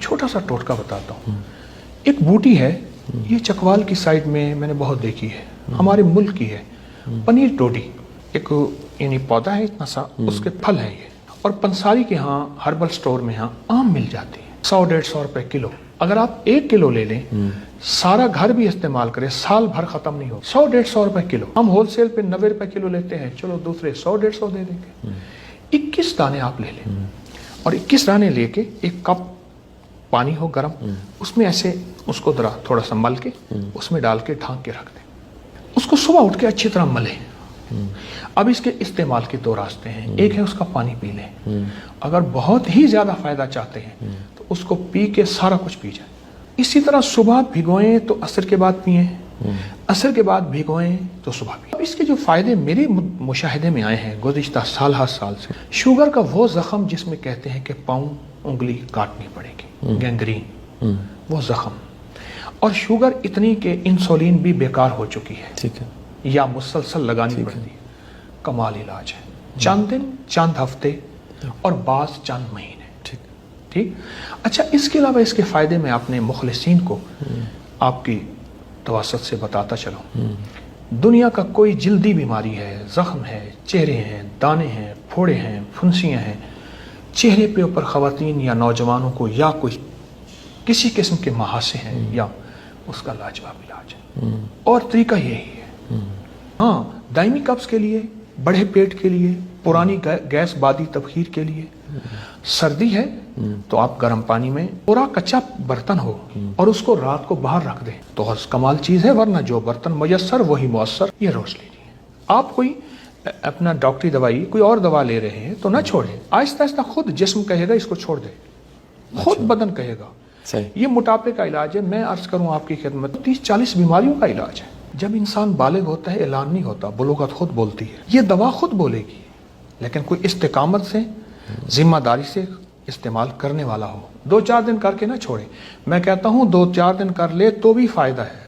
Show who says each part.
Speaker 1: چھوٹا سا ٹوٹکا بتاتا ہوں. ایک بوٹی ہے، یہ چکوال کی سائڈ میں میں نے بہت دیکھی ہے، ہمارے ملک کی ہے، پنیر ڈوڈی. ایک یعنی پودا ہے اتنا سا، اس کے پھل ہیں یہ. اور پنساری کے ہاں ہربل سٹور میں ہاں عام مل جاتی ہے 100-150 روپے کلو. اگر آپ 1 کلو لے لیں، سارا گھر بھی استعمال کریں، سال بھر ختم نہیں ہو. 100-150 روپے کلو. ہم ہول سیل پہ 90 روپے کلو لیتے ہیں، چلو دوسرے 100-150 دے دیں گے. 21 دانے آپ لے لیں، اور 21 دانے لے کے 1 کپ پانی ہو گرم، اس میں ایسے اس کو تھوڑا سا مل کے اس میں ڈال کے ڈھانک کے رکھ دیں. اس کو صبح اٹھ کے اچھی طرح ملیں. اب اس کے استعمال کے 2 راستے ہیں. ایک ہے اس کا پانی پی لیں، اگر بہت ہی زیادہ فائدہ چاہتے ہیں تو اس کو پی کے سارا کچھ پی جائیں. اسی طرح صبح بھگوئیں تو عصر کے بعد پئیں، عصر کے بعد بھگوئیں تو صبح پئیں. اب اس کے جو فائدے میرے مشاہدے میں آئے ہیں گزشتہ سال سے، شوگر کا وہ زخم جس میں کہتے ہیں کہ پاؤں انگلی کاٹنی پڑے گی، گینگرین، وہ زخم، اور شوگر اتنی کہ انسولین بھی بیکار ہو چکی ہے، ٹھیک ہے، یا مسلسل لگانی پڑتی ہے. کمال علاج ہے. چند دن، چند ہفتے، اور بعض چند مہینے. ٹھیک. اچھا، اس کے علاوہ اس کے فائدے میں اپنے مخلصین کو آپ کی توسط سے بتاتا چلوں. دنیا کا کوئی جلدی بیماری ہے، زخم ہے، چہرے ہیں، دانے ہیں، پھوڑے ہیں، پھنسیاں ہیں، چہرے پہ اوپر خواتین یا نوجوانوں کو یا کوئی کسی قسم کے مہاسے ہیں، یا اس کا لاجواب علاج ہے. اور طریقہ یہی ہے. ہاں، دائمی قبض کے لیے، بڑے پیٹ کے لیے، پرانی گیس بادی تبخیر کے لیے. سردی ہے تو آپ گرم پانی میں پورا کچا برتن ہو اور اس کو رات کو باہر رکھ دیں تو کمال چیز ہے، ورنہ جو برتن میسر وہی مؤثر. یہ روز لیجیے. آپ کوئی اپنا ڈاکٹری دوائی کوئی اور دوا لے رہے ہیں تو نہ چھوڑیں، آہستہ آہستہ خود جسم کہے گا اس کو چھوڑ دے، خود بدن کہے گا. یہ موٹاپے کا علاج ہے. میں عرض کروں آپ کی خدمت، 30-40 بیماریوں کا علاج ہے. جب انسان بالغ ہوتا ہے اعلان نہیں ہوتا، بلوغت خود بولتی ہے. یہ دوا خود بولے گی، لیکن کوئی استقامت سے، ذمہ داری سے استعمال کرنے والا ہو. 2-4 دن کر کے نہ چھوڑے. میں کہتا ہوں 2-4 دن کر لے تو بھی فائدہ ہے.